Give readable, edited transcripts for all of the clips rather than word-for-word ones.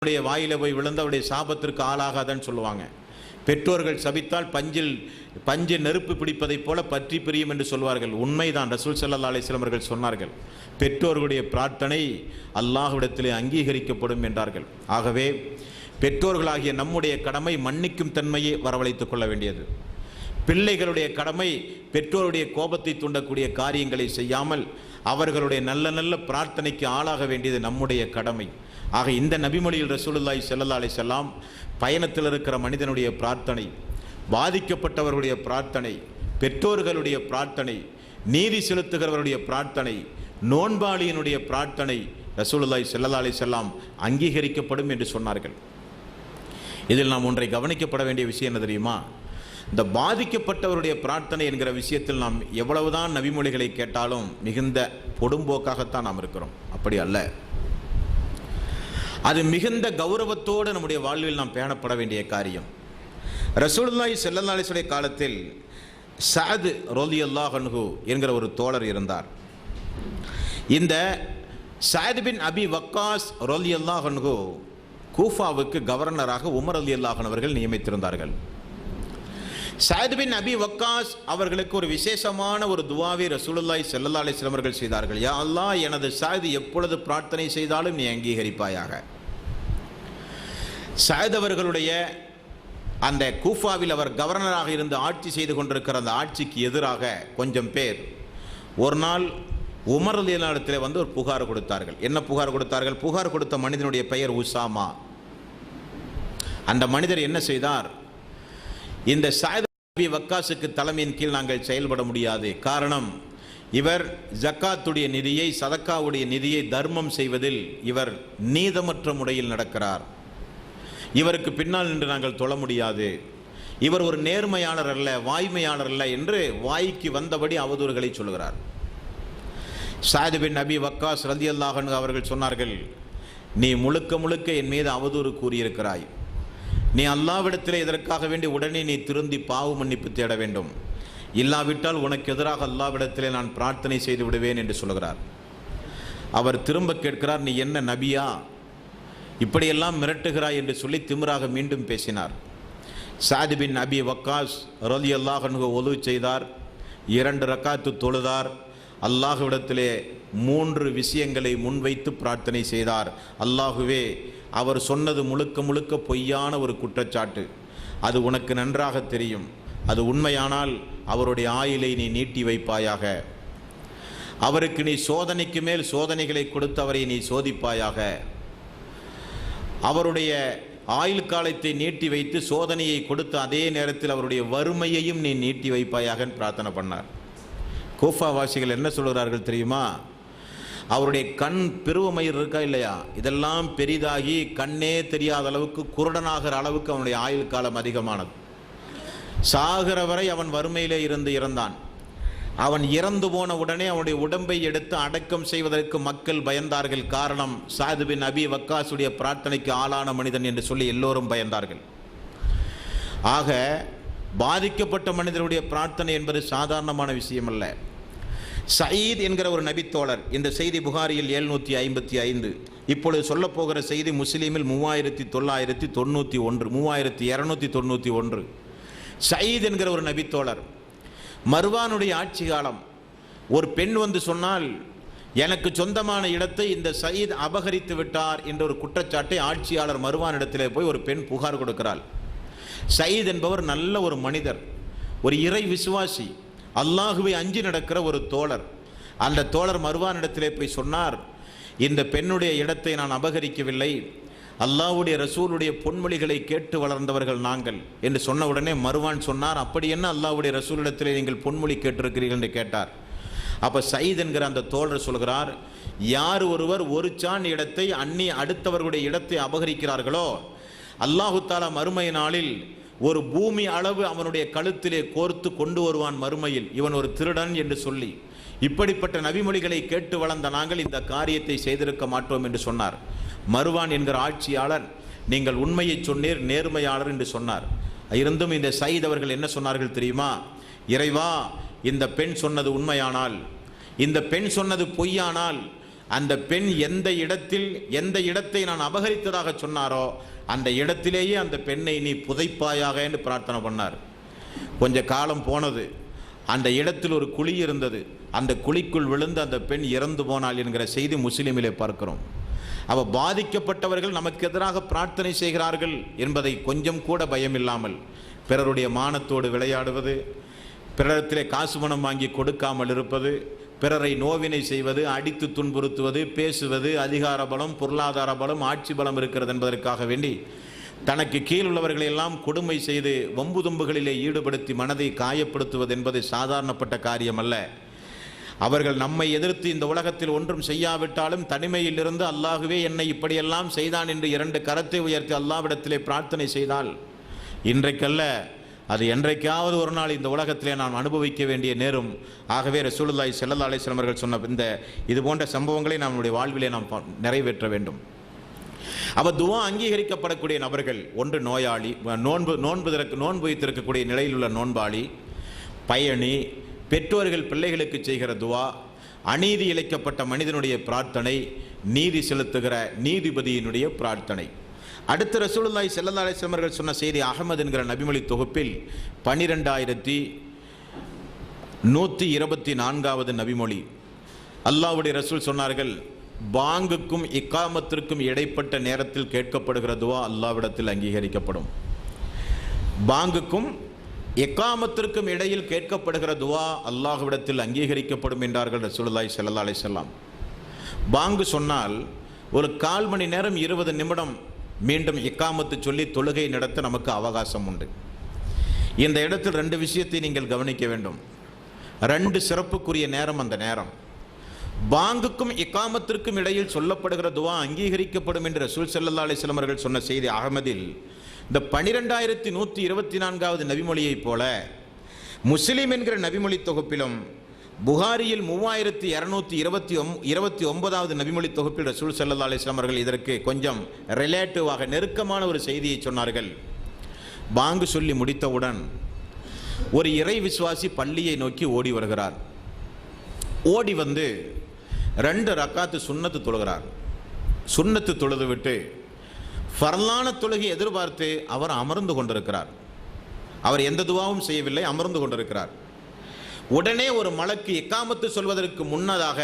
வாயில போய் விழுந்து அவருடைய சாபத்திற்கு ஆளாகாதன்னு சொல்லுவாங்க. பெற்றோர்கள் சபித்தால் பஞ்சு நெருப்பு பிடிப்பதைப் போல பற்றி பிரியும் என்று சொல்வார்கள். உண்மைதான். ரசூல் ஸல்லல்லாஹு அலைஹி வஸல்லம் அவர்கள் சொன்னார்கள், பெற்றோர்களுடைய பிரார்த்தனை அல்லாஹ்விடத்திலே அங்கீகரிக்கப்படும் என்றார்கள். ஆகவே பெற்றோர்களாகிய நம்முடைய கடமை மன்னிக்கும் தன்மையை வரவழைத்துக் கொள்ள வேண்டியது. பிள்ளைகளுடைய கடமை பெற்றோருடைய கோபத்தை தூண்டக்கூடிய காரியங்களை செய்யாமல் அவர்களுடைய நல்ல நல்ல பிரார்த்தனைக்கு ஆளாக வேண்டியது நம்முடைய கடமை. ஆக இந்த நபிமொழியில் ரசூலுல்லாஹி ஸல்லல்லாஹு அலைஹி வஸல்லம் பயணத்தில் இருக்கிற மனிதனுடைய பிரார்த்தனை, பாதிக்கப்பட்டவர்களுடைய பிரார்த்தனை, பெற்றோர்களுடைய பிரார்த்தனை, நீதி செலுத்துகிறவருடைய பிரார்த்தனை, நோன்பாளியினுடைய பிரார்த்தனை ரசூலுல்லாஹி ஸல்லல்லாஹு அலைஹி வஸல்லம் அங்கீகரிக்கப்படும் என்று சொன்னார்கள். இதில் நாம் ஒன்றை கவனிக்கப்பட வேண்டிய விஷயம் என்ன தெரியுமா? இந்த பாதிக்கப்பட்டவருடைய பிரார்த்தனை என்கிற விஷயத்தில் நாம் எவ்வளவுதான் நபிமொழிகளை கேட்டாலும் மிகுந்த பொடும்போக்காகத்தான் நாம் இருக்கிறோம். அப்படி அல்ல. அது மிகுந்த கௌரவத்தோடு நம்முடைய வாழ்வில் நாம் பேணப்பட வேண்டிய காரியம். ரசூலுல்லாஹி ஸல்லல்லாஹு அலைஹி வஸல்லம் காலத்தில் சஅத் ரலியல்லாஹு அன்ஹு என்கிற ஒரு தோழர் இருந்தார். இந்த சஅத் பின் அபி வக்காஸ் ரலியல்லாஹு அன்ஹு கூஃபாவுக்கு கவர்னராக உமர் ரலியல்லாஹு அன்ஹு அவர்கள் நியமித்திருந்தார்கள். சஅத் பின் அபி வக்காஸ் அவர்களுக்கு ஒரு விசேஷமான ஒரு துஆவை ரசூலுல்லாஹி ஸல்லல்லாஹு அலைஹி வஸல்லம் அவர்கள் செய்தார்கள். யா அல்லாஹ், எனது சஅத் எப்பொழுது பிரார்த்தனை செய்தாலும் நீ அங்கீகரிப்பாயாக. சஅத் அவர்களுடைய அந்த கூஃபாவில் அவர் கவர்னராக இருந்து ஆட்சி செய்து கொண்டிருக்கிற அந்த ஆட்சிக்கு எதிராக கொஞ்சம் பேர் ஒரு நாள் உமர் ரலியல்லாஹு அன்ஹு இடத்திலே வந்து ஒரு புகார் கொடுத்தார்கள். என்ன புகார் கொடுத்தார்கள்? புகார் கொடுத்த மனிதனுடைய பெயர் உசாமா. அந்த மனிதர் என்ன செய்தார்? இந்த சஅத் வக்காசுக்கு தலைமையின் கீழ் நாங்கள் செயல்பட முடியாது. காரணம், இவர் ஜக்காத்துடைய நிதியை, சதக்காவுடைய நிதியை தர்மம் செய்வதில் இவர் நீதமற்ற முறையில் நடக்கிறார். இவருக்கு பின்னால் நின்று நாங்கள் தொழ முடியாது. இவர் ஒரு நேர்மையாளர் அல்ல, வாய்மையாளர் அல்ல என்று வாய்க்கு வந்தபடி அவதூறுகளை சொல்கிறார். சஅத் பின் அபி வக்காஸ் ரலியல்லாஹு அன்ஹு அவர்கள் சொன்னார்கள், நீ முழுக்க முழுக்க என் மீது அவதூறு கூறியிருக்கிறாய். நீ அல்லாஹ்விடத்தில் இதற்காக வேண்டி உடனே நீ திருந்தி பாவ மன்னிப்பு தேட வேண்டும். இல்லாவிட்டால் உனக்கு எதிராக அல்லாஹ்விடத்திலே நான் பிரார்த்தனை செய்து விடுவேன் என்று சொல்கிறார். அவர் திரும்ப கேட்கிறார், நீ என்ன நபியா, இப்படியெல்லாம் மிரட்டுகிறாய் என்று சொல்லி திமிராக மீண்டும் பேசினார். சஅத் பின் அபி வக்காஸ் ரலியல்லாஹு அன்ஹு ஒது செய்தார், 2 ரக்காத்து தொழுதார், அல்லாஹ்விடத்திலே 3 விஷயங்களை முன்வைத்து பிரார்த்தனை செய்தார். அல்லாஹுவே, அவர் சொன்னது முழுக்க முழுக்க பொய்யான ஒரு குற்றச்சாட்டு, அது உனக்கு நன்றாக தெரியும். அது உண்மையானால் அவருடைய ஆயுளை நீ நீட்டி வைப்பாயாக. அவருக்கு நீ சோதனைக்கு மேல் சோதனைகளை கொடுத்து அவரை நீ சோதிப்பாயாக. அவருடைய ஆயுள் காலத்தை நீட்டி வைத்து சோதனையை கொடுத்து அதே நேரத்தில் அவருடைய வறுமையையும் நீ நீட்டி வைப்பாயாக பிரார்த்தனை பண்ணார். கூஃபா வாசிகள் என்ன சொல்கிறார்கள் தெரியுமா? அவருடைய கண் பிருவமயிர் இருக்கா இல்லையா, இதெல்லாம் பெரிதாகி கண்ணே தெரியாத அளவுக்கு, குருடனாகிற அளவுக்கு அவனுடைய ஆயுள் காலம் அதிகமானது. சாகிற வரை அவன் வறுமையிலே இருந்து இறந்தான். அவன் இறந்து போன உடனே அவனுடைய உடம்பை எடுத்து அடக்கம் செய்வதற்கு மக்கள் பயந்தார்கள். காரணம், சஅத் பின் அபி வக்காஸுடைய பிரார்த்தனைக்கு ஆளான மனிதன் என்று சொல்லி எல்லோரும் பயந்தார்கள். ஆக பாதிக்கப்பட்ட மனிதனுடைய பிரார்த்தனை என்பது சாதாரணமான விஷயம் அல்ல. சயீத் என்கிற ஒரு நபித்தோழர், இந்த செய்தி புகாரியில் 755, இப்பொழுது சொல்லப்போகிற செய்தி முஸ்லீமில் 3291. சயீத் என்கிற ஒரு நபித்தோழர், மர்வானுடைய ஆட்சி காலம். ஒரு பெண் வந்து சொன்னால், எனக்கு சொந்தமான இடத்தை இந்த சயீத் அபகரித்து விட்டார் என்ற ஒரு குற்றச்சாட்டை ஆட்சியாளர் மர்வான் இடத்திலே போய் ஒரு பெண் புகார் கொடுக்கிறாள். சயீத் என்பவர் நல்ல ஒரு மனிதர், ஒரு இறை விசுவாசி, அல்லாஹுவை அஞ்சி நடக்கிற ஒரு தோழர். அந்த தோழர் மர்வான் இடத்திலே போய் சொன்னார், இந்த பெண்ணுடைய இடத்தை நான் அபகரிக்கவில்லை, அல்லாஹ்வுடைய ரசூலுடைய பொன்மொழிகளை கேட்டு வளர்ந்தவர்கள் நாங்கள் என்று சொன்ன உடனே மர்வான் சொன்னார், அப்படி என்ன அல்லாஹ்வுடைய ரசூலிடத்திலே நீங்கள் பொன்மொழி கேட்டிருக்கிறீர்கள் என்று கேட்டார். அப்போ சயீத் என்கிற அந்த தோழர் சொல்கிறார், யார் ஒருவர் ஒரு சான் இடத்தை அடுத்தவர்களுடைய இடத்தை அபகரிக்கிறார்களோ, அல்லாஹு தஆலா மறுமை நாளில் ஒரு பூமி அளவு அவனுடைய கழுத்திலே கோர்த்து கொண்டு வருவான் மறுமையில், இவன் ஒரு திருடன் என்று சொல்லி. இப்படிப்பட்ட நபிமொழிகளை கேட்டு வளர்ந்த நாங்கள் இந்த காரியத்தை செய்திருக்க மாட்டோம் என்று சொன்னார். மர்வான் என்கிற ஆட்சியாளர், நீங்கள் உண்மையை சொன்னீர், நேர்மையாளர் என்று சொன்னார். இருந்தும் இந்த சயீத் அவர்கள் என்ன சொன்னார்கள் தெரியுமா? இறைவா, இந்த பெண் சொன்னது உண்மையானால், இந்த பெண் சொன்னது பொய்யானால் அந்த பெண் எந்த இடத்தை நான் அபகரித்ததாக சொன்னாரோ அந்த இடத்திலேயே அந்த பெண்ணை நீ புதைப்பாயாக என்று பிரார்த்தனை பண்ணார். கொஞ்ச காலம் போனது, அந்த இடத்தில் ஒரு குழி இருந்தது, அந்த குழிக்குள் விழுந்து அந்த பெண் இறந்து போனாள் என்கிற செய்தி முஸ்லிமிலே பார்க்கிறோம். அவ பாதிக்கப்பட்டவர்கள் நமக்கு எதிராக பிரார்த்தனை செய்கிறார்கள் என்பதை கொஞ்சம் கூட பயமில்லாமல் பிறருடைய மானத்தோடு விளையாடுவது, பிறரிடத்திலே காசு பணம் வாங்கி கொடுக்காமல் இருப்பது, பிறரை நோவினை செய்வது, அடித்து துன்புறுத்துவது, பேசுவது, அதிகார பலம், பொருளாதார பலம், ஆட்சி பலம் இருக்கிறது என்பதற்காக வேண்டி தனக்கு கீழ் உள்ளவர்களை எல்லாம் கொடுமை செய்து வம்பு தும்புகளிலே ஈடுபடுத்தி மனதை காயப்படுத்துவது என்பது சாதாரணப்பட்ட காரியம் அல்ல. அவர்கள் நம்மை எதிர்த்து இந்த உலகத்தில் ஒன்றும் செய்யாவிட்டாலும் தனிமையில் இருந்து அல்லாஹுவே என்னை இப்படியெல்லாம் செய்தான் என்று 2 கரத்தை உயர்த்தி அல்லாஹ்விடத்திலே பிரார்த்தனை செய்தால் இன்றைக்கல்ல, அது என்றைக்காவது ஒரு நாள் இந்த உலகத்திலே நாம் அனுபவிக்க வேண்டிய நேரும். ஆகவே ரசூலுல்லாஹி ஸல்லல்லாஹு அலைஹி வஸல்லம் அவர்கள் சொன்ன இது போன்ற சம்பவங்களை நம்முடைய வாழ்விலே நாம் நிறைவேற்ற வேண்டும். துஆ அங்கீகரிக்கப்படக்கூடிய நபர்கள், ஒன்று நோயாளி, நோன்பு வைத்திருக்கக்கூடிய நிலையில் உள்ள நோன்பாளி, பயணி, பெற்றோர்கள் பிள்ளைகளுக்கு செய்கிற துஆ, அநீதி இழைக்கப்பட்ட மனிதனுடைய பிரார்த்தனை, நீதி செலுத்துகிற நீதிபதியினுடைய பிரார்த்தனை. அடுத்து ரசூலுல்லாஹி ஸல்லல்லாஹு அலைஹி வஸல்லம் அவர்கள் சொன்ன செய்தி அஹ்மத் என்கிற நபிமொழி தொகுப்பில் 12124வது நபிமொழி. அல்லாஹ்வுடைய ரசூல் சொன்னார்கள், பாங்குக்கும் இக்காமத்திற்கும் இடைப்பட்ட நேரத்தில் கேட்கப்படுகிற துஆ அல்லாஹ்விடத்தில் அங்கீகரிக்கப்படும். பாங்குக்கும் இக்காமத்திற்கும் இடையில் கேட்கப்படுகிற துஆ அல்லாஹ்விடத்தில் அங்கீகரிக்கப்படும் என்றார்கள் ரசூலுல்லாஹி ஸல்லல்லாஹு அலைஹி வஸல்லம். பாங்கு சொன்னால் ஒரு 1/4 மணி நேரம் 20 நிமிடம் மீண்டும் இக்காமத்து சொல்லி தொழுகை நடத்த நமக்கு அவகாசம் உண்டு. இந்த இடத்தில் 2 விஷயத்தை நீங்கள் கவனிக்க வேண்டும். 2 சிறப்புக்குரிய நேரம். அந்த நேரம் பாங்குக்கும் இக்காமத்திற்கும் இடையில் சொல்லப்படுகிற துஆ அங்கீகரிக்கப்படும் என்று ரசூல் ஸல்லல்லாஹு அலைஹி வஸல்லம் அவர்கள் சொன்ன செய்தி அஹ்மதில் இந்த 12124வது நபிமொழியைப் போல முஸ்லிம் என்கிற நபிமொழி தொகுப்பிலும் புகாரியில் 3229வது நபிமொழி தொகுப்பில் ரசூல் ஸல்லல்லாஹு அலைஹி வஸல்லம் அவர்கள் இதற்கு கொஞ்சம் ரிலேட்டிவாக நெருக்கமான ஒரு செய்தியை சொன்னார்கள். பாங்கு சொல்லி முடித்தவுடன் ஒரு இறை விசுவாசி பள்ளியை நோக்கி ஓடி வருகிறார். ஓடி வந்து 2 ரக்காத்து சுன்னத்து தொழுகிறார். சுன்னத்து தொழுது விட்டு ஃபர்லான தொழுகை எதிர்பார்த்து அவர் அமர்ந்து கொண்டிருக்கிறார். அவர் எந்த துவாவும் செய்யவில்லை, அமர்ந்து கொண்டிருக்கிறார். உடனே ஒரு மலக்கு இக்காமத்து சொல்வதற்கு முன்னதாக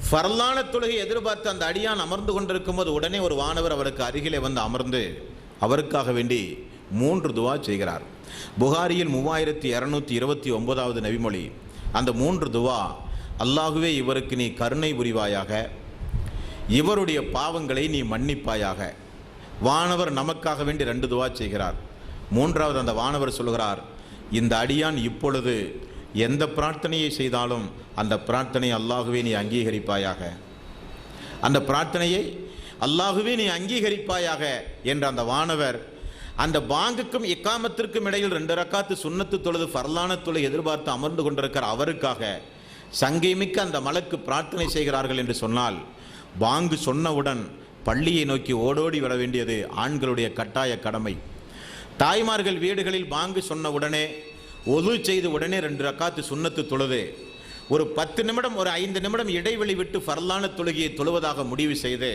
ஃபர்லான தொழுகை எதிர்பார்த்து அந்த அடியான் அமர்ந்து கொண்டிருக்கும் போது உடனே ஒரு வானவர் அவருக்கு அருகிலே வந்து அமர்ந்து அவருக்காக வேண்டி 3 துவா செய்கிறார். புகாரியில் 3229வது நபிமொழி. அந்த 3 துவா, அல்லாஹுவே இவருக்கு நீ கருணை புரிவாயாக, இவருடைய பாவங்களை நீ மன்னிப்பாயாக. வானவர் நமக்காக வேண்டி 2 துவா செய்கிறார். 3வது அந்த வானவர் சொல்கிறார், இந்த அடியான் இப்பொழுது எந்த பிரார்த்தனையை செய்தாலும் அந்த பிரார்த்தனை அல்லாஹுவே நீ அங்கீகரிப்பாயாக, அந்த பிரார்த்தனையை அல்லாஹுவே நீ அங்கீகரிப்பாயாக என்ற அந்த வானவர் அந்த பாங்குக்கும் இக்காமத்திற்கும் இடையில் 2 ரக்காத்து சுன்னத்து தொழுது ஃபர்லான தொழுகை எதிர்பார்த்து அமர்ந்து கொண்டிருக்கிற அவருக்காக சங்கைமிக்க அந்த மலக்கு பிரார்த்தனை செய்கிறார்கள் என்று சொன்னால், பாங்கு சொன்னவுடன் பள்ளியை நோக்கி ஓடோடி விட வேண்டியது ஆண்களுடைய கட்டாய கடமை. தாய்மார்கள் வீடுகளில் பாங்கு சொன்ன உடனே ஒது செய்து உடனே 2 ரக்காத்து சுன்னத்து தொழுது ஒரு 10 நிமிடம் ஒரு 5 நிமிடம் இடைவெளி விட்டு ஃபர்லான தொழுகையை தொழுவதாக முடிவு செய்து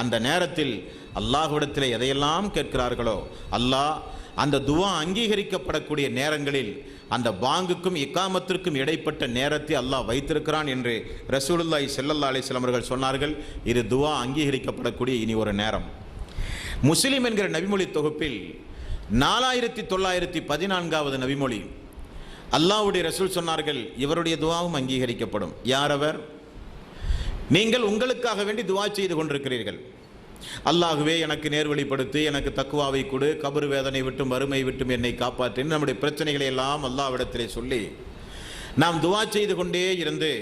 அந்த நேரத்தில் அல்லாஹ்விடத்தில் எதையெல்லாம் கேட்கிறார்களோ அல்லாஹ் அந்த துவா அங்கீகரிக்கப்படக்கூடிய நேரங்களில் அந்த பாங்குக்கும் இக்காமத்திற்கும் இடைப்பட்ட நேரத்தை அல்லாஹ் வைத்திருக்கிறான் என்று ரசூலுல்லாஹி ஸல்லல்லாஹு அலைஹி வஸல்லம் அவர்கள் சொன்னார்கள். இது துவா அங்கீகரிக்கப்படக்கூடிய இனி ஒரு நேரம். முஸ்லிம் என்கிற நபிமொழி தொகுப்பில் 4914வது நபிமொழி. அல்லாஹ்வுடைய ரசூல் சொன்னார்கள், இவருடைய துவாவும் அங்கீகரிக்கப்படும். யார் அவர்? நீங்கள் உங்களுக்காக வேண்டி துவா செய்து கொண்டிருக்கிறீர்கள். அல்லாஹுவே எனக்கு நேர்வழிப்படுத்தி, எனக்கு தக்குவாவை கொடு, கபர் வேதனை விட்டும் வறுமை விட்டும் என்னை காப்பாற்றி, நம்முடைய பிரச்சனைகளை எல்லாம் அல்லாஹ்விடத்திலே சொல்லி நாம் துவா செய்து கொண்டே இருந்து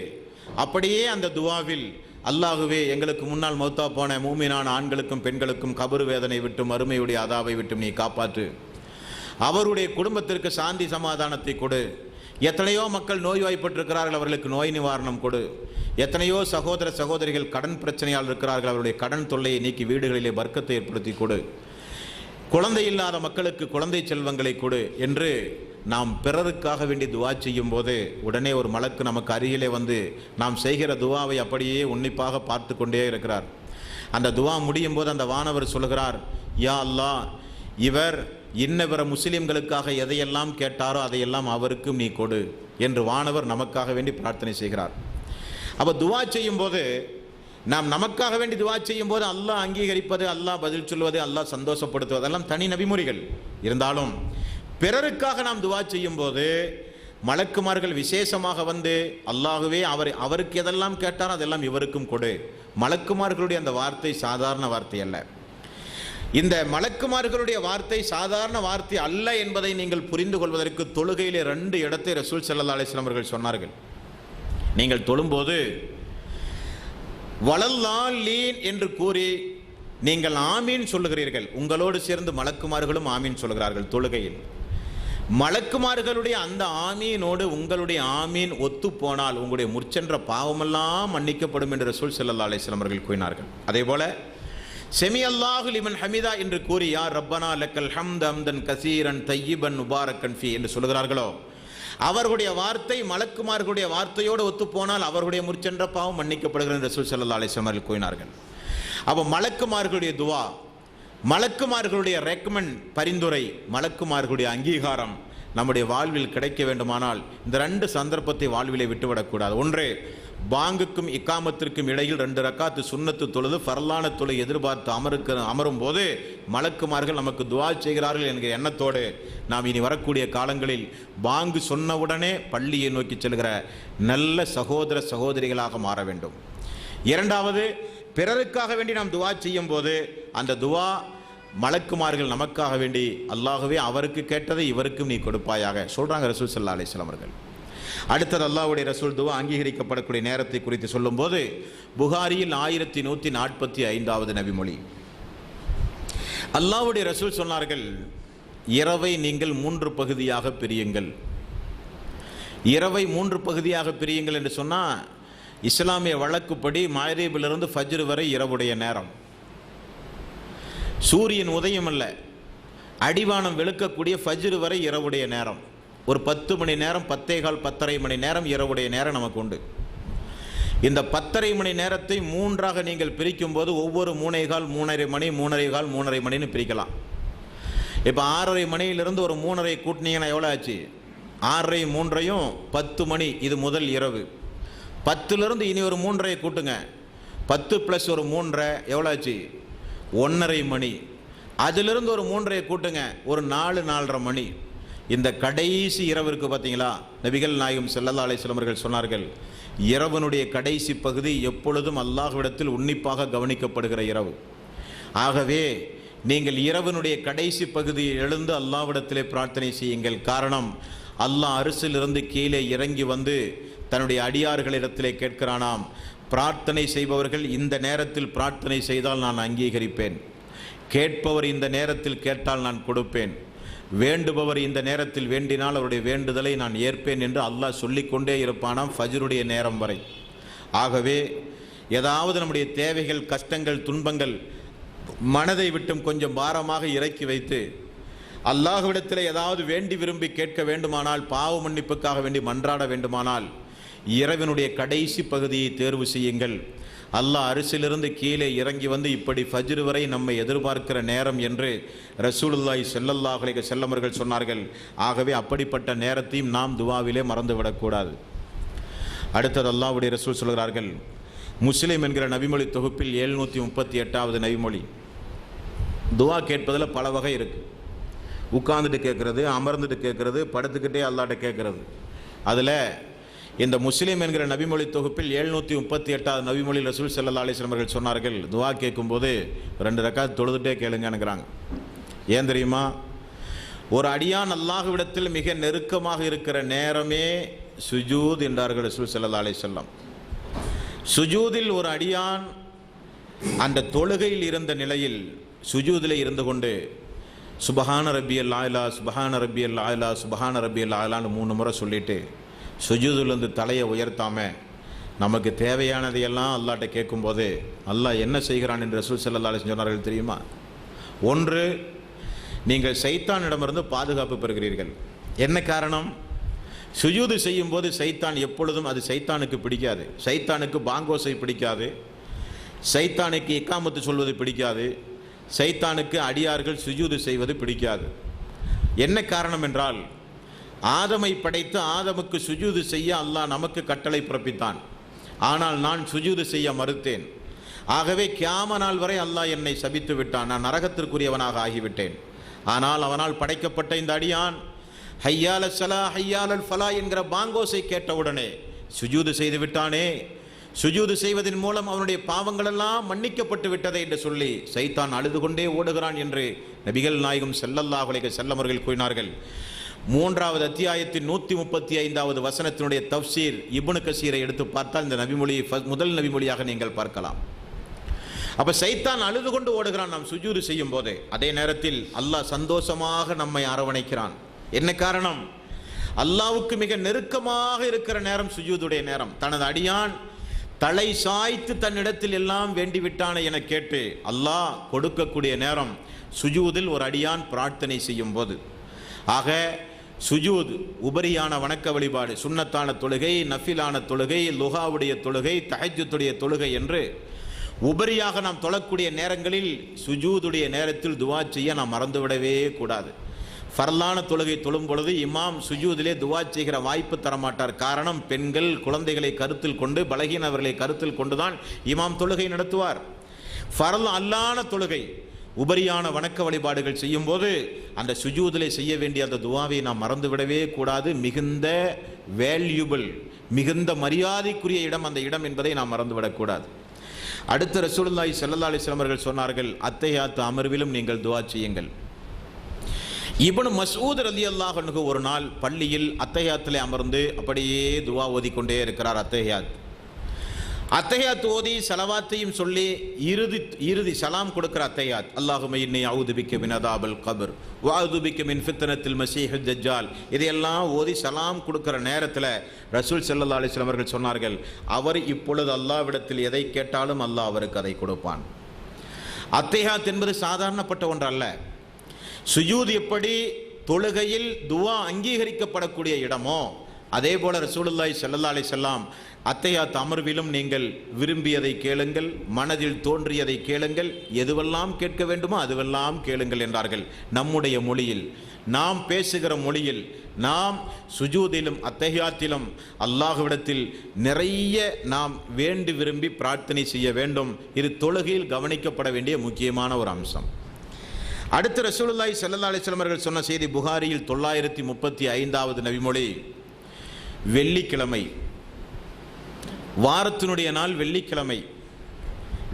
அப்படியே அந்த துவாவில் அல்லாஹுவே எங்களுக்கு முன்னால் மௌத்தா போன மூமினான ஆண்களுக்கும் பெண்களுக்கும் கபர் வேதனை விட்டும் வறுமையுடைய அதாவை விட்டும் நீ காப்பாற்று, அவருடைய குடும்பத்திற்கு சாந்தி சமாதானத்தை கொடு, எத்தனையோ மக்கள் நோய்வாய்ப்பட்டிருக்கிறார்கள் அவர்களுக்கு நோய் நிவாரணம் கொடு, எத்தனையோ சகோதர சகோதரிகள் கடன் பிரச்சனையால் இருக்கிறார்கள் அவருடைய கடன் தொல்லையை நீக்கி வீடுகளிலே வர்க்கத்தை ஏற்படுத்தி கொடு, குழந்தை இல்லாத மக்களுக்கு குழந்தை செல்வங்களை கொடு என்று நாம் பிறருக்காக வேண்டி துவா செய்யும் போது உடனே ஒரு மலக்கு நமக்கு அருகிலே வந்து நாம் செய்கிற துவாவை அப்படியே உன்னிப்பாக பார்த்து கொண்டே இருக்கிறார். அந்த துவா முடியும் போது அந்த வானவர் சொல்கிறார், யா அல்லாஹ், இவர் இன்ன பிற முஸ்லிம்களுக்காக எதையெல்லாம் கேட்டாரோ அதையெல்லாம் அவருக்கும் நீ கொடு என்று வானவர் நமக்காக வேண்டி பிரார்த்தனை செய்கிறார். அப்போ துவா செய்யும் போது நாம் நமக்காக வேண்டி துவா செய்யும் போது அல்லாஹ் அங்கீகரிப்பது, அல்லாஹ் பதில் சொல்வது, அல்லாஹ் சந்தோஷப்படுத்துவது அதெல்லாம் தனி நபிமுறைகள். இருந்தாலும் பிறருக்காக நாம் துவா செய்யும் போது மலக்குமார்கள் விசேஷமாக வந்து அல்லாஹ்வே அவருக்கு எதெல்லாம் கேட்டாரோ அதெல்லாம் இவருக்கும் கொடு. மலக்குமார்களுடைய அந்த வார்த்தை சாதாரண வார்த்தை அல்ல. இந்த மலக்குமார்களுடைய வார்த்தை சாதாரண வார்த்தை அல்ல என்பதை நீங்கள் புரிந்து கொள்வதற்கு தொழுகையிலே 2 இடத்தை ரசூல் ஸல்லல்லாஹு அலைஹி வஸல்லம் அவர்கள் சொன்னார்கள். நீங்கள் தொழும்போது வலல்லாலீன் என்று கூறி நீங்கள் ஆமீன் சொல்லுகிறீர்கள். உங்களோடு சேர்ந்து மலக்குமார்களும் ஆமீன் சொல்கிறார்கள். தொழுகையில் மலக்குமார்களுடைய அந்த ஆமீனோடு உங்களுடைய ஆமீன் ஒத்து போனால் உங்களுடைய முற்சென்ற பாவமெல்லாம் மன்னிக்கப்படும் என்று ரசூல் ஸல்லல்லாஹு அலைஹி வஸல்லம் அவர்கள் கூறினார்கள். அதே போல செமி அல்லாஹு லிமன் ஹமிதா என்று கூறி யா ரப்பனா லக்கல் ஹம்த ஹம்தன் கசீரன் தய்யிபன் முபாரக்கன் ஃபீ என்று சொல்கிறார்களோ அவர்களுடைய வார்த்தை மலக்குமார்களுடைய வார்த்தையோடு ஒத்துப்போனால் அவர்களுடைய முற்சென்ற பாவம் மன்னிக்கப்படுகிறது என்று ரசூல் ஸல்லல்லாஹு அலைஹி வஸல்லம் அவர்கள் கூறினார்கள். அப்போ மலக்குமார்களுடைய துவா, மலக்குமார்களுடைய ரெக்கமெண்ட் பரிந்துரை, மலக்குமார்களுடைய அங்கீகாரம் நம்முடைய வாழ்வில் கிடைக்க வேண்டுமானால் இந்த 2 சந்தர்ப்பத்தை வாழ்விலே விட்டுவிடக்கூடாது. ஒன்று, பாங்குக்கும் இக்காமத்திற்கும் இடையில் 2 ரக்காத்து சுன்னத்து தொழுது ஃபர்லான தொழு எதிர்பார்த்து அமரும் போது மலக்குமார்கள் நமக்கு துவா செய்கிறார்கள் என்கிற எண்ணத்தோடு நாம் இனி வரக்கூடிய காலங்களில் பாங்கு சொன்னவுடனே பள்ளியை நோக்கி செல்கிற நல்ல சகோதர சகோதரிகளாக மாற வேண்டும். இரண்டாவது, பிறருக்காக வேண்டி நாம் துவா செய்யும் போது அந்த துவா மலக்குமார்கள் நமக்காக வேண்டி அல்லாஹ்வே அவருக்கு கேட்டதை இவருக்கும் நீ கொடுப்பாயாக சொல்றாங்க ரசூல் ஸல்லல்லாஹு அலைஹி வஸல்லம் அவர்கள். அடுத்தது அல்லாஹ்வுடைய ரசூல் துவா அங்கீகரிக்கப்படக்கூடிய நேரத்தை குறித்து சொல்லும்போது புகாரியில் 1145வது நபிமொழி அல்லாஹ்வுடைய ரசூல் சொன்னார்கள், இரவை நீங்கள் 3 பகுதியாக பிரியுங்கள். இரவை 3 பகுதியாக பிரியுங்கள் என்று சொன்னால் இஸ்லாமிய வழக்குப்படி மக்ரிபிலிருந்து ஃபஜ்ர் வரை இரவுடைய நேரம். சூரியன் உதயம் அல்ல, அடிவானம் வெளுக்கக்கூடிய ஃபஜ்ர் வரை இரவுடைய நேரம். ஒரு 10 மணி நேரம், 10:15 மணி நேரம் இரவுடைய நேரம் நமக்கு உண்டு. இந்த 10:30 மணி நேரத்தை 3ஆக நீங்கள் பிரிக்கும் போது ஒவ்வொரு 3:15 3:30 மணி 3:15 3:30 மணின்னு பிரிக்கலாம். இப்போ 6:30 மணியிலிருந்து ஒரு 3:30 கூட்டினீங்கன்னா எவ்வளோ ஆச்சு? 6:30 3:30 10 மணி, இது முதல் இரவு. 10லிருந்து இனி ஒரு 3:30 கூட்டுங்க, 10 + ஒரு 3:30 எவ்வளோ ஆச்சு? 1:30 மணி. அதிலிருந்து ஒரு 3:30 கூட்டுங்க, ஒரு 4 4:30 மணி. இந்த கடைசி இரவிற்கு பார்த்தீங்களா, நபிகள் நாயகம் ஸல்லல்லாஹு அலைஹி வஸல்லம் அவர்கள் சொன்னார்கள், இரவனுடைய கடைசி பகுதி எப்பொழுதும் அல்லாஹ்விடத்தில் உன்னிப்பாக கவனிக்கப்படுகிற இரவு. ஆகவே நீங்கள் இரவனுடைய கடைசி பகுதியை எழுந்து அல்லாஹ்விடத்திலே பிரார்த்தனை செய்யுங்கள். காரணம், அல்லாஹ் அரிசிலிருந்து கீழே இறங்கி வந்து தன்னுடைய அடியார்களிடத்திலே கேட்கிறானாம், பிரார்த்தனை செய்பவர்கள் இந்த நேரத்தில் பிரார்த்தனை செய்தால் நான் அங்கீகரிப்பேன், கேட்பவர் இந்த நேரத்தில் கேட்டால் நான் கொடுப்பேன், வேண்டுபவர் இந்த நேரத்தில் வேண்டினால் அவருடைய வேண்டுதலை நான் ஏற்பேன் என்று அல்லாஹ் சொல்லிக்கொண்டே இருப்பானாம் ஃபஜ்ருடைய நேரம் வரை. ஆகவே ஏதாவது நம்முடைய தேவைகள், கஷ்டங்கள், துன்பங்கள் மனதை விட்டும் கொஞ்சம் பாரமாக இறக்கி வைத்து அல்லாஹ்விடத்தில் ஏதாவது வேண்டி விரும்பி கேட்க வேண்டுமானால், பாவ மன்னிப்புக்காக வேண்டி மன்றாட வேண்டுமானால் இரவினுடைய கடைசி பகுதியை தேர்வு செய்யுங்கள். அல்லாஹ் அரிசிலிருந்து கீழே இறங்கி வந்து இப்படி ஃபஜ்ர் வரை நம்மை எதிர்பார்க்கிற நேரம் என்று ரசூலுல்லாஹி ஸல்லல்லாஹு அலைஹி வஸல்லம் அவர்கள் சொன்னார்கள். ஆகவே அப்படிப்பட்ட நேரத்தையும் நாம் துவாவிலே மறந்துவிடக்கூடாது. அடுத்தது அல்லாஹ்வுடைய ரசூல் சொல்கிறார்கள், முஸ்லிம் என்கிற நபிமொழி தொகுப்பில் 738வது நபிமொழி. துவா கேட்பதில் பல வகை இருக்குது. உட்கார்ந்துட்டு கேட்குறது, அமர்ந்துட்டு கேட்குறது, படுத்துக்கிட்டே அல்லாஹ்ட்ட கேட்குறது. அதில் இந்த முஸ்லிம் என்கிற நபிமொழி தொகுப்பில் 738வது நபிமொழி ரசூல் ஸல்லல்லாஹு அலைஹி வஸல்லம் அவர்கள் சொன்னார்கள், துவா கேட்கும்போது 2 ரக்காத் தொழுதுட்டே கேளுங்கன்னுங்கிறாங்க. ஏன் தெரியுமா? ஒரு அடியான் அல்லாஹ்விடத்தில் மிக நெருக்கமாக இருக்கிற நேரமே சுஜூத் என்றார்கள் ரசூல் ஸல்லல்லாஹு அலைஹி வஸல்லம். சுஜூதில் ஒரு அடியான் அந்த தொழுகையில் இருந்த நிலையில் சுஜூதில் இருந்து கொண்டு சுபஹான ரப்பியல் ஆலா, சுபஹான ரப்பியல் ஆலா, சுபஹான ரப்பியல் ஆலான்னு 3 முறை சொல்லிட்டு சுஜூதிலிருந்து தலையை உயர்த்தாமல் நமக்கு தேவையானதையெல்லாம் அல்லாஹ்ட்ட கேட்கும்போது அல்லாஹ் என்ன செய்கிறான் என்று ரசூல் ஸல்லல்லாஹு அலைஹி வஸல்லம் சொன்னார்கள் தெரியுமா? ஒன்று, நீங்கள் சைத்தானிடமிருந்து பாதுகாப்பு பெறுகிறீர்கள். என்ன காரணம்? சுஜூது செய்யும் போது சைத்தான் எப்பொழுதும், அது சைத்தானுக்கு பிடிக்காது. சைத்தானுக்கு பாங்கோசை பிடிக்காது, சைத்தானுக்கு இக்காமத்து சொல்வது பிடிக்காது, சைத்தானுக்கு அடியார்கள் சுஜூது செய்வது பிடிக்காது. என்ன காரணம் என்றால், ஆதமை படைத்து ஆதமுக்கு சுஜூது செய்ய அல்லாஹ் நமக்கு கட்டளை பிறப்பித்தான். ஆனால் நான் சுஜூது செய்ய மறுத்தேன். ஆகவே கியாம நாள் வரை அல்லாஹ் என்னை சபித்து விட்டான். நான் நரகத்திற்குரியவனாக ஆகிவிட்டேன். ஆனால் அவனால் படைக்கப்பட்ட இந்த அடியான் ஹையால சலா ஹையாலல் ஃபலா என்கிற பாங்கோசை கேட்டவுடனே சுஜூது செய்து விட்டானே, சுஜூது செய்வதன் மூலம் அவனுடைய பாவங்களெல்லாம் மன்னிக்கப்பட்டு விட்டதை என்று சொல்லி சைத்தான் அழுது கொண்டே ஓடுகிறான் என்று நபிகள் நாயகம் ஸல்லல்லாஹு அலைஹி வஸல்லம் அவர்கள் கூறினார்கள். 3வது அத்தியாயத்தின் 135வது வசனத்தினுடைய தஃப்சீர் இப்னு கஸீரை எடுத்து பார்த்தால் இந்த நபிமொழியை முதல் நபிமொழியாக நீங்கள் பார்க்கலாம். அப்ப சைத்தான் அழுது கொண்டு ஓடுகிறான் நாம் சுஜூது செய்யும் போதே. அதே நேரத்தில் அல்லாஹ் சந்தோஷமாக நம்மை அரவணைக்கிறான். என்ன காரணம்? அல்லாஹ்வுக்கு மிக நெருக்கமாக இருக்கிற நேரம் சுஜூதுடைய நேரம். தனது அடியான் தலை சாய்த்து தன்னிடத்தில் எல்லாம் வேண்டிவிட்டானே என கேட்டு அல்லாஹ் கொடுக்கக்கூடிய நேரம் சுஜூதில் ஒரு அடியான் பிரார்த்தனை செய்யும் போது. ஆக சுஜூத் உபரியான வணக்க வழிபாடு, சுன்னத்தான தொழுகை, நஃபிலான தொழுகை, லுஹாவுடைய தொழுகை, தஹஜ்ஜுடைய தொழுகை என்று உபரியாக நாம் தொழக்கூடிய நேரங்களில் சுஜூதுடைய நேரத்தில் துவா செய்ய நாம் மறந்துவிடவே கூடாது. ஃபர்லான தொழுகை தொழும் பொழுது இமாம் சுஜூதிலே துவா செய்கிற வாய்ப்பு தரமாட்டார். காரணம், பெண்கள் குழந்தைகளை கருத்தில் கொண்டு, பலகீனவர்களை கருத்தில் கொண்டுதான் இமாம் தொழுகை நடத்துவார். ஃபர்ல் அல்லான தொழுகை, உபரியான வணக்க வழிபாடுகள் செய்யும் போது அந்த சுஜூதிலே செய்ய வேண்டிய அந்த துவாவை நாம் மறந்துவிடவே கூடாது. மிகுந்த வேல்யூபிள், மிகுந்த மரியாதைக்குரிய இடம் அந்த இடம் என்பதை நாம் மறந்துவிடக்கூடாது. அடுத்த ரசூலுல்லாஹி ஸல்லல்லாஹு அலைஹி வஸல்லம் அவர்கள் சொன்னார்கள், அத்தஹியாத்து அமர்விலும் நீங்கள் துவா செய்யுங்கள். இப்னு மஸ்ஊத் ரலியல்லாஹு அன்ஹு ஒரு நாள் பள்ளியில் அத்தஹியாத்திலே அமர்ந்து அப்படியே துவா ஓதிக்கொண்டே இருக்கிறார். அத்தஹியாத் ஓதி ஸலவாத்தையும் சொல்லி இறுதி சலாம் கொடுக்கிற அத்தஹியாத், அல்லாஹும்ம இன்னி அஊது பிக்க மின் அதாபில் கப்ர் வ அஊது பிக்க மின் ஃபித்னத்தில் மஸீஹித் தஜ்ஜால், இதையெல்லாம் ஓதி சலாம் கொடுக்கிற நேரத்தில் ரசூல் ஸல்லல்லாஹு அலைஹி வஸல்லம் அவர்கள் சொன்னார்கள், அவர் இப்பொழுது அல்லாஹ்விடத்தில் எதை கேட்டாலும் அல்லாஹ் அவருக்கு அதை கொடுப்பான். அத்தஹியாத் என்பது சாதாரணப்பட்ட ஒன்று அல்ல. சுஜூத் எப்படி தொழுகையில் துவா அங்கீகரிக்கப்படக்கூடிய இடமோ அதே போல ரசூலுல்லாஹி ஸல்லல்லாஹு அலைஹி வஸல்லம் அத்தஹியாத் அமர்விலும் நீங்கள் விரும்பியதை கேளுங்கள், மனதில் தோன்றியதை கேளுங்கள், எதுவெல்லாம் கேட்க வேண்டுமோ அதுவெல்லாம் கேளுங்கள் என்றார்கள். நம்முடைய மொழியில், நாம் பேசுகிற மொழியில், நாம் சுஜூதிலும் அத்தஹியாத்திலும் அல்லாஹ்விடத்தில் நிறைய நாம் வேண்டி விரும்பி பிரார்த்தனை செய்ய வேண்டும். இது தொழுகையில் கவனிக்கப்பட வேண்டிய முக்கியமான ஒரு அம்சம். அடுத்து ரசூலுல்லாஹி ஸல்லல்லாஹு அலைஹி வஸல்லம் அவர்கள் சொன்ன செய்தி புகாரியில் 935வது நபிமொழி. வெள்ளிக்கிழமை, வாரத்தினுடைய நாள் வெள்ளிக்கிழமை.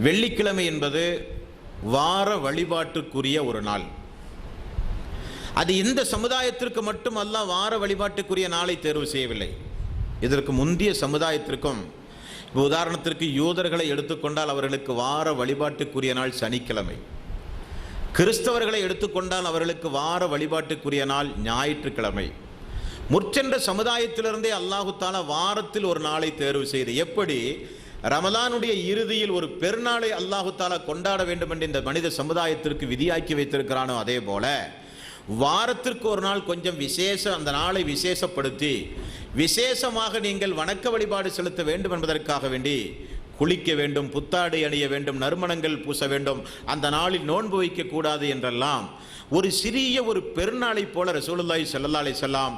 வெள்ளிக்கிழமை என்பது வார வழிபாட்டுக்குரிய ஒரு நாள். அது இந்த சமுதாயத்திற்கு மட்டும் அல்லாஹ் வார வழிபாட்டுக்குரிய நாளை தேர்வு செய்யவில்லை. இதற்கு முந்தைய சமுதாயத்திற்கும், உதாரணத்திற்கு யூதர்களை எடுத்துக்கொண்டால் அவர்களுக்கு வார வழிபாட்டுக்குரிய நாள் சனிக்கிழமை. கிறிஸ்தவர்களை எடுத்துக்கொண்டால் அவர்களுக்கு வார வழிபாட்டுக்குரிய நாள் ஞாயிற்றுக்கிழமை. முற்சென்ற சமுதாயத்திலிருந்தே அல்லாஹு தாலா வாரத்தில் ஒரு நாளை தேர்வு செய்து, எப்படி ரமலானுடைய இறுதியில் ஒரு பெருநாளை அல்லாஹு தாலா கொண்டாட வேண்டும் என்று இந்த மனித சமுதாயத்திற்கு விதியாக்கி வைத்திருக்கிறானோ அதே போல வாரத்திற்கு ஒரு நாள் கொஞ்சம் அந்த நாளை விசேஷப்படுத்தி விசேஷமாக நீங்கள் வணக்க வழிபாடு செலுத்த வேண்டும் என்பதற்காக வேண்டி குளிக்க வேண்டும், புத்தாடை அணிய வேண்டும், நறுமணங்கள் பூச வேண்டும், அந்த நாளில் நோன்பு வைக்கக்கூடாது என்றெல்லாம் ஒரு சிறிய ஒரு பெருநாளை போல ரசூலுல்லாஹி ஸல்லல்லாஹு அலைஹி வஸல்லம்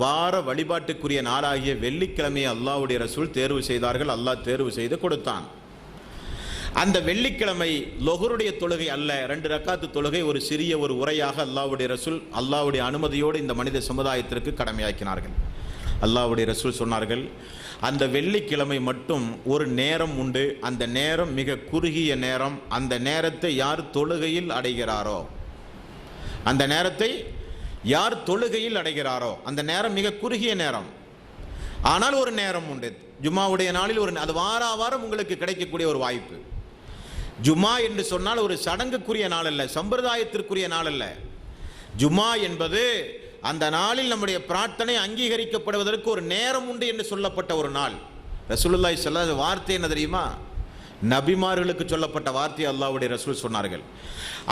வார வழிபாட்டுக்குரிய நாளாகிய வெள்ளிக்கிழமையை அல்லாஹ்வுடைய ரசூல் தேர்வு செய்தார்கள். அல்லாஹ் தேர்வு செய்து கொடுத்தான். அந்த வெள்ளிக்கிழமை லொஹருடைய தொழுகை அல்ல, 2 ரக்காத்து தொழுகை, ஒரு சிறிய ஒரு உரையாக அல்லாஹ்வுடைய ரசூல் அல்லாஹ்வுடைய அனுமதியோடு இந்த மனித சமுதாயத்திற்கு கடமையாக்கினார்கள். அல்லாஹ்வுடைய ரசூல் சொன்னார்கள், அந்த வெள்ளிக்கிழமை மட்டும் ஒரு நேரம் உண்டு, அந்த நேரம் மிக குறுகிய நேரம். அந்த நேரத்தை யார் தொழுகையில் அடைகிறாரோ, அந்த நேரத்தை யார் தொழுகையில் அடைகிறாரோ அந்த நேரம் மிக குறுகிய நேரம். ஆனால் ஒரு நேரம் உண்டு. ஜும்மாவுடைய நாளில் அது வாரம் உங்களுக்கு கிடைக்கக்கூடிய ஒரு வாய்ப்பு. ஜும்மா என்று சொன்னால் ஒரு சடங்குக்குரிய நாள் அல்ல, சம்பிரதாயத்திற்குரிய நாள் அல்ல. ஜும்மா என்பது அந்த நாளில் நம்முடைய பிரார்த்தனை அங்கீகரிக்கப்படுவதற்கு ஒரு நேரம் உண்டு என்று சொல்லப்பட்ட ஒரு நாள். ரசூலுல்லாஹி ஸல்லல்லாஹு அலைஹி வஸல்லம் வார்த்தை என்ன தெரியுமா? நபிமார்களுக்கு சொல்லப்பட்ட வார்த்தை அல்லாஹ்வுடைய ரசூல் சொன்னார்கள்.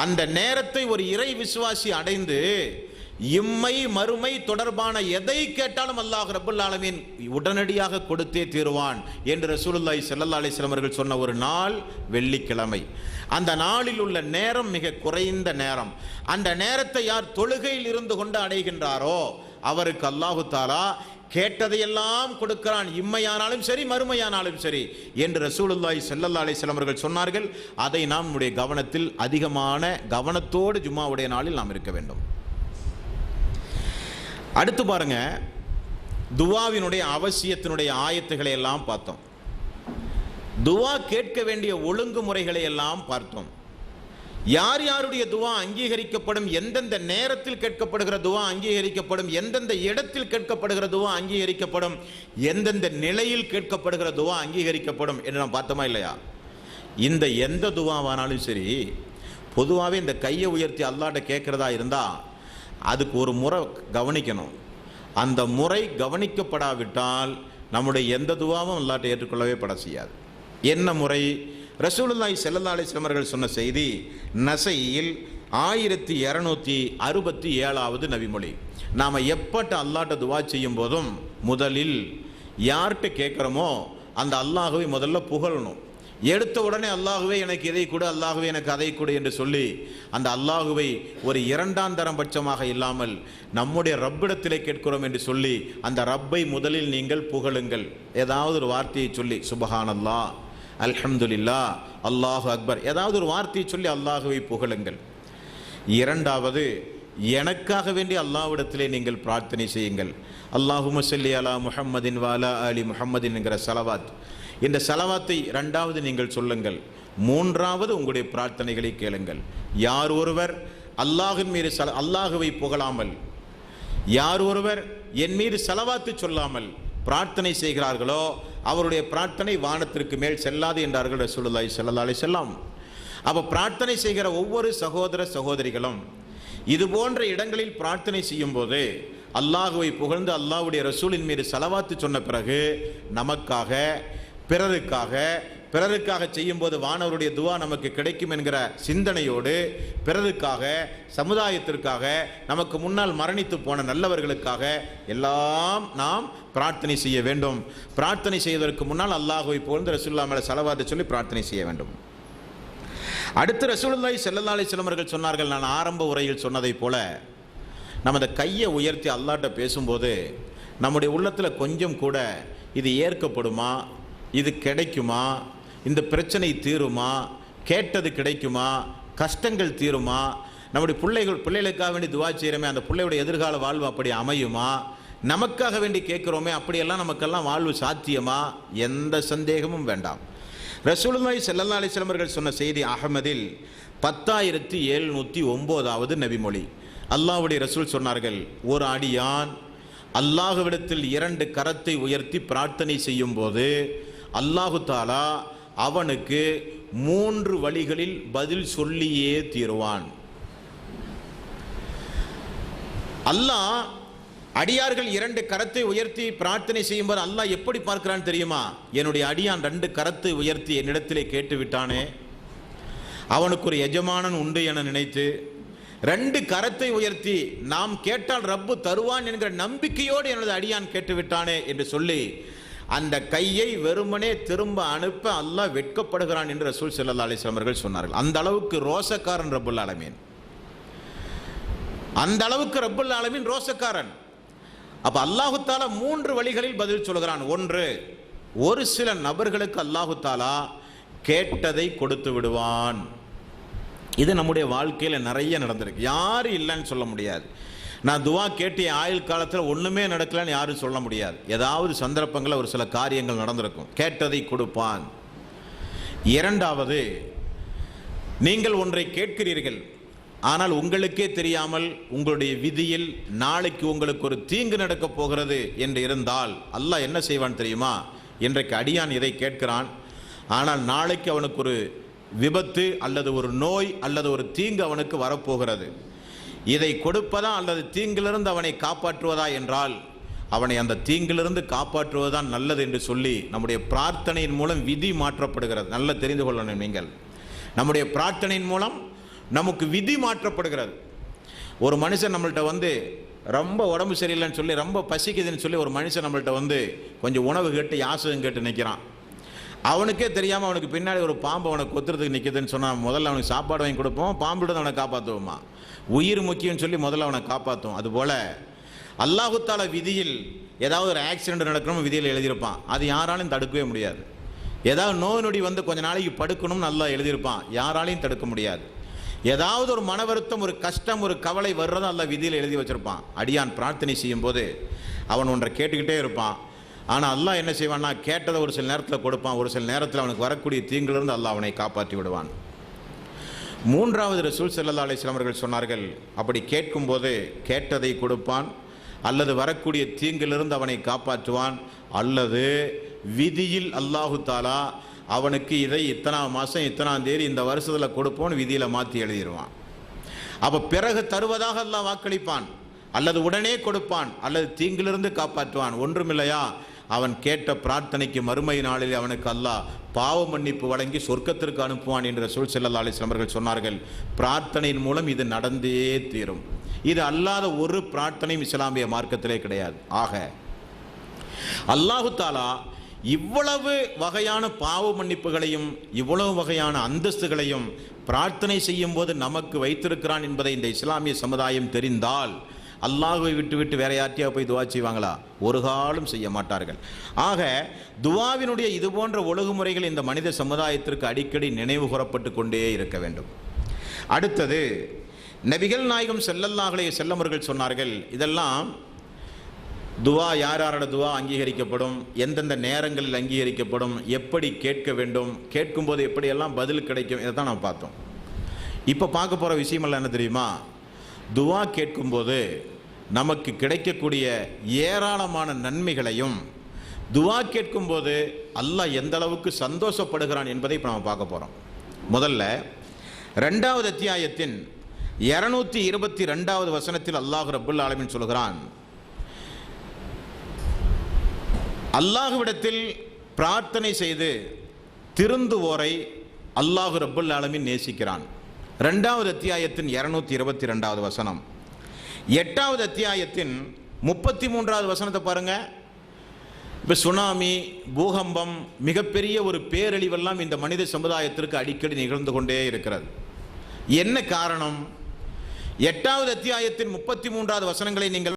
அந்த நேரத்தை ஒரு இறை விசுவாசி அடைந்து இம்மை மறுமை தொடர்பான எதை கேட்டாலும் அல்லாஹ் ரப்பல் ஆலமீன் உடனடியாக கொடுத்தே தீருவான் என்று ரசூலுல்லாஹி ஸல்லல்லாஹு அலைஹி வஸல்லம் அவர்கள் சொன்ன ஒரு நாள் வெள்ளிக்கிழமை. அந்த நாளில் உள்ள நேரம் மிக குறைந்த நேரம். அந்த நேரத்தை யார் தொழுகையில் இருந்து கொண்டு அடைகின்றாரோ அவருக்கு அல்லாஹு தாலா கேட்டதையெல்லாம் கொடுக்கிறான், இம்மையானாலும் சரி மறுமையானாலும் சரி என்று ரசூலுல்லாஹி ஸல்லல்லாஹு அலைஹி வஸல்லம் அவர்கள் சொன்னார்கள். அதை நாம் நம்முடைய கவனத்தில் அதிகமான கவனத்தோடு ஜும்மாவுடைய நாளில் நாம் இருக்க வேண்டும். அடுத்து பாருங்க, துவாவினுடைய அவசியத்தினுடைய ஆயத்துக்களை எல்லாம் பார்த்தோம். துவா கேட்க வேண்டிய ஒழுங்குமுறைகளை எல்லாம் பார்த்தோம். யார் யாருடைய துவா அங்கீகரிக்கப்படும், எந்தெந்த நேரத்தில் கேட்கப்படுகிற துவா அங்கீகரிக்கப்படும், எந்தெந்த இடத்தில் கேட்கப்படுகிற துவா அங்கீகரிக்கப்படும், எந்தெந்த நிலையில் கேட்கப்படுகிற துவா அங்கீகரிக்கப்படும் என்று நாம் பார்த்தோமா இல்லையா? இந்த எந்த துவாவானாலும் சரி, பொதுவாகவே இந்த கையை உயர்த்தி அல்லாஹ்ட்ட கேட்கிறதா இருந்தால் அதுக்கு ஒரு முறை கவனிக்கணும். அந்த முறை கவனிக்கப்படாவிட்டால் நம்முடைய எந்த துவாவும் அல்லாஹ்ட்ட ஏற்றுக்கொள்ளவே பட செய்யாது. என்ன முறை? ரசூலுல்லாஹி ஸல்லல்லாஹு அலைஹி வஸல்லம் அவர்கள் சொன்ன செய்தி நசையில் 1267வது நபிமொழி. நாம் எப்பட்ட அல்லாஹ்ட்ட துவா செய்யும் போதும் முதலில் யார்கிட்ட கேட்குறோமோ அந்த அல்லாஹுவை முதல்ல புகழணும். எடுத்த உடனே அல்லாஹுவே எனக்கு இதை கொடு, அல்லாஹுவே எனக்கு அதை கொடு என்று சொல்லி அந்த அல்லாஹுவை ஒரு இரண்டாம் தரம் பட்சமாக இல்லாமல் நம்முடைய ரப்பிடத்திலே கேட்கிறோம் என்று சொல்லி அந்த ரப்பை முதலில் நீங்கள் புகழுங்கள். ஏதாவது ஒரு வார்த்தையை சொல்லி சுப்ஹானல்லாஹ், அல்ஹம்துலில்லாஹ், அல்லாஹு அக்பர், ஏதாவது ஒரு வார்த்தையை சொல்லி அல்லாஹுவை புகழுங்கள். இரண்டாவது, எனக்காக வேண்டிய அல்லாஹ்விடத்திலே நீங்கள் பிரார்த்தனை செய்யுங்கள். அல்லாஹும்ம ஸல்லி அலா முஹம்மதின் வ அலா ஆலி முஹம்மதின் என்கிற சலவாத், இந்த சலவாத்தை இரண்டாவது நீங்கள் சொல்லுங்கள். மூன்றாவது உங்களுடைய பிரார்த்தனைகளை கேளுங்கள். யார் ஒருவர் அல்லாஹின் மீது அல்லாஹுவை புகழாமல், யார் ஒருவர் என் மீது சலவாத்து சொல்லாமல் பிரார்த்தனை செய்கிறார்களோ அவருடைய பிரார்த்தனை வானத்திற்கு மேல் செல்லாது என்றார்கள் ரசூலுல்லாஹி ஸல்லல்லாஹு அலைஹி வஸல்லம். அப்போ பிரார்த்தனை செய்கிற ஒவ்வொரு சகோதர சகோதரிகளும் இது போன்ற இடங்களில் பிரார்த்தனை செய்யும் போது அல்லாஹுவை புகழ்ந்து அல்லாஹ்வுடைய ரசூலின் மீது சலவாத்து சொன்ன பிறகு நமக்காக பிறருக்காக செய்யும் போது வானவருடைய துவா நமக்கு கிடைக்கும் என்கிற சிந்தனையோடு பிறருக்காக, சமுதாயத்திற்காக, நமக்கு முன்னால் மரணித்து போன நல்லவர்களுக்காக எல்லாம் நாம் பிரார்த்தனை செய்ய வேண்டும். பிரார்த்தனை செய்வதற்கு முன்னால் அல்லாஹுவை புகழ்ந்து ரசூலுல்லாஹ் மேல சலவாத்தை சொல்லி பிரார்த்தனை செய்ய வேண்டும். அடுத்து ரசூலுல்லாஹி ஸல்லல்லாஹு அலைஹி வஸல்லம் அவர்கள் சொன்னார்கள், நான் ஆரம்ப உரையில் சொன்னதை போல நமது கையை உயர்த்தி அல்லாஹ்ட்ட பேசும்போது நம்முடைய உள்ளத்தில் கொஞ்சம் கூட இது ஏற்கப்படுமா, இது கிடைக்குமா, இந்த பிரச்சனை தீருமா, கேட்டது கிடைக்குமா, கஷ்டங்கள் தீருமா, நம்முடைய பிள்ளைகளுக்காக வேண்டி துவா செய்கிறோமே அந்த பிள்ளையுடைய எதிர்கால வாழ்வு அப்படி அமையுமா, நமக்காக வேண்டி கேட்குறோமே அப்படியெல்லாம் நமக்கெல்லாம் வாழ்வு சாத்தியமா, எந்த சந்தேகமும் வேண்டாம். ரசூலுல்லாஹி ஸல்லல்லாஹு அலைஹி வஸல்லம் அவர்கள் சொன்ன செய்தி அஹ்மதில் 10709வது நபிமொழி. அல்லாஹ்வுடைய ரசூல் சொன்னார்கள், ஒரு அடியான் அல்லாஹ்விடத்தில் 2 கரத்தை உயர்த்தி பிரார்த்தனை செய்யும் போது அல்லாஹு தாலா அவனுக்கு 3 வழிகளில் பதில் சொல்லியே தீருவான். அல்லாஹ் அடியார்கள் 2 கரத்தை உயர்த்தி பிரார்த்தனை செய்யும் போது அல்லாஹ் எப்படி பார்க்கிறான் தெரியுமா? என்னுடைய அடியான் 2 கரத்தை உயர்த்தி என்னிடத்திலே கேட்டு விட்டானே, அவனுக்கு ஒரு எஜமானன் உண்டு என நினைத்து 2 கரத்தை உயர்த்தி நாம் கேட்டால் ரப்பு தருவான் என்கிற நம்பிக்கையோடு எனது அடியான் கேட்டுவிட்டானே என்று சொல்லி அந்த கையை வெறுமனே திரும்ப அனுப்ப அல்லாஹ் வெட்கப்படுகிறான் என்று ரசூல் ஸல்லல்லாஹு அலைஹி வஸல்லம் அவர்கள் சொன்னார்கள். அந்த அளவுக்கு ரோசக்காரன் ரப்புல் ஆலமீன், அந்த அளவுக்கு ரப்புல் ஆலமீன் ரோசக்காரன். அப்ப அல்லாஹு தாலா 3 வழிகளில் பதில் சொல்கிறான். ஒன்று, ஒரு சில நபர்களுக்கு அல்லாஹு தாலா கேட்டதை கொடுத்து விடுவான். இது நம்முடைய வாழ்க்கையில் நிறைய நடந்திருக்கு, யாரும் இல்லைன்னு சொல்ல முடியாது. நான் துவா கேட்டு ஆயுள் காலத்தில் ஒன்றுமே நடக்கலன்னு யாரும் சொல்ல முடியாது. ஏதாவது சந்தர்ப்பங்களில் ஒரு சில காரியங்கள் நடந்திருக்கும், கேட்டதை கொடுப்பான். இரண்டாவது, நீங்கள் ஒன்றை கேட்கிறீர்கள், ஆனால் உங்களுக்கே தெரியாமல் உங்களுடைய விதியில் நாளைக்கு உங்களுக்கு ஒரு தீங்கு நடக்கப் போகிறது என்று இருந்தால் அல்லாஹ் என்ன செய்வான் தெரியுமா? இன்றைக்கு அடியான் இதை கேட்கிறான், ஆனால் நாளைக்கு அவனுக்கு ஒரு விபத்து அல்லது ஒரு நோய் அல்லது ஒரு தீங்கு அவனுக்கு வரப்போகிறது. இதை கொடுப்பதா அல்லது தீங்கிலிருந்து அவனை காப்பாற்றுவதா என்றால் அவனை அந்த தீங்கிலிருந்து காப்பாற்றுவதுதான் நல்லது என்று சொல்லி நம்முடைய பிரார்த்தனையின் மூலம் விதி மாற்றப்படுகிறது. நல்ல தெரிந்து கொள்ளணும் நீங்கள், நம்முடைய பிரார்த்தனையின் மூலம் நமக்கு விதி மாற்றப்படுகிறது. ஒரு மனுஷன் நம்மள்கிட்ட வந்து ரொம்ப உடம்பு சரியில்லைன்னு சொல்லி, ரொம்ப பசிக்குதுன்னு சொல்லி ஒரு மனுஷன் நம்மள்கிட்ட வந்து கொஞ்சம் உணவு கேட்டு யாசகம் கேட்டு நிற்கிறான். அவனுக்கே தெரியாமல் அவனுக்கு பின்னாடி ஒரு பாம்பு அவனை கொத்துறதுக்கு நிற்குதுன்னு சொன்னால் முதல்ல அவனுக்கு சாப்பாடு வாங்கி கொடுப்போம், பாம்பிட்டு அவனை காப்பாற்றுவோமா? உயிர் முக்கியம்னு சொல்லி முதல்ல அவனை காப்பாற்றுவோம். அதுபோல் அல்லாஹு தஆலா விதியில் ஏதாவது ஒரு ஆக்சிடென்ட் நடக்கணும் விதியில் எழுதியிருப்பான், அது யாராலையும் தடுக்கவே முடியாது. ஏதாவது நோய் நொடி வந்து கொஞ்ச நாளைக்கு படுக்கணும்னு நல்லா எழுதியிருப்பான், யாராலையும் தடுக்க முடியாது. ஏதாவது ஒரு மன வருத்தம், ஒரு கஷ்டம், ஒரு கவலை வர்றதும் அல்ல விதியில் எழுதி வச்சிருப்பான். அடியான் பிரார்த்தனை செய்யும் போது அவன் ஒன்றை கேட்டுக்கிட்டே இருப்பான். ஆனால் அல்லாஹ் என்ன செய்வான்னா, கேட்டதை ஒரு சில நேரத்தில் கொடுப்பான், ஒரு சில நேரத்தில் அவனுக்கு வரக்கூடிய தீங்கிலிருந்து அல்லாஹ் அவனை காப்பாற்றி விடுவான். மூன்றாவது ரசூல் ஸல்லல்லாஹு அலைஹி வஸல்லம் அவர்கள் சொன்னார்கள், அப்படி கேட்கும்போது கேட்டதை கொடுப்பான், அல்லது வரக்கூடிய தீங்கிலிருந்து அவனை காப்பாற்றுவான், அல்லது விதியில் அல்லாஹு தாலா அவனுக்கு இதை இத்தனாம் மாதம் இத்தனாம் தேதி இந்த வருஷத்தில் கொடுப்போன்னு விதியில் மாற்றி எழுதிடுவான். அப்போ பிறகு தருவதாக அல்லாஹ் வாக்களிப்பான், அல்லது உடனே கொடுப்பான், அல்லது தீங்கிலிருந்து காப்பாற்றுவான். ஒன்றுமில்லையா, அவன் கேட்ட பிரார்த்தனைக்கு மறுமை நாளில் அவனுக்கு அல்லாஹ் பாவ மன்னிப்பு வழங்கி சொர்க்கத்திற்கு அனுப்புவான் என்று ரசூல் ஸல்லல்லாஹு அலைஹி வஸல்லம் அவர்கள் சொன்னார்கள். பிரார்த்தனையின் மூலம் இது நடந்தே தீரும். இது அல்லாத ஒரு பிரார்த்தனையும் இஸ்லாமிய மார்க்கத்திலே கிடையாது. ஆக அல்லாஹு தாலா இவ்வளவு வகையான பாவ மன்னிப்புகளையும் இவ்வளவு வகையான அந்தஸ்துகளையும் பிரார்த்தனை செய்யும் போது நமக்கு வைத்திருக்கிறான் என்பதை இந்த இஸ்லாமிய சமுதாயம் தெரிந்தால் அல்லாஹ்வை விட்டு வேற யார்ட்டையா போய் துவா செய்வாங்களா? ஒரு காலம் செய்ய மாட்டார்கள். ஆக துவாவினுடைய இது போன்ற ஒழுங்குமுறைகள் இந்த மனித சமுதாயத்திற்கு அடிக்கடி நினைவு கூறப்பட்டு கொண்டே இருக்க வேண்டும். அடுத்தது, நபிகள் நாயகம் ஸல்லல்லாஹு அலைஹி வஸல்லம் அவர்கள் சொன்னார்கள், இதெல்லாம் துவா யாரோட துவா அங்கீகரிக்கப்படும், எந்தெந்த நேரங்களில் அங்கீகரிக்கப்படும், எப்படி கேட்க வேண்டும், கேட்கும்போது எப்படியெல்லாம் பதில் கிடைக்கும், இதை தான் நாம் பார்த்தோம். இப்போ பார்க்க போகிற விஷயமெல்லாம் என்ன தெரியுமா? துவா கேட்கும்போது நமக்கு கிடைக்கக்கூடிய ஏராளமான நன்மைகளையும், துவா கேட்கும்போது அல்லாஹ் எந்த அளவுக்கு சந்தோஷப்படுகிறான் என்பதை இப்போ நாம் பார்க்க போகிறோம். முதல்ல 2வது அத்தியாயத்தின் 222வது வசனத்தில் அல்லாஹ் ரப்புல் ஆலமீன் சொல்கிறான், அல்லாஹ்விடத்தில் பிரார்த்தனை செய்து திருந்துவோரை அல்லாஹ் ரப்புல் ஆலமீன் நேசிக்கிறான். 2வது அத்தியாயத்தின் 222வது வசனம். 8வது அத்தியாயத்தின் 33வது வசனத்தை பாருங்க. இப்போ சுனாமி, பூகம்பம், மிகப்பெரிய ஒரு பேரழிவெல்லாம் இந்த மனித சமுதாயத்திற்கு அடிக்கடி நிகழ்ந்து கொண்டே இருக்கிறது. என்ன காரணம்? 8வது அத்தியாயத்தின் 33வது வசனங்களை நீங்கள்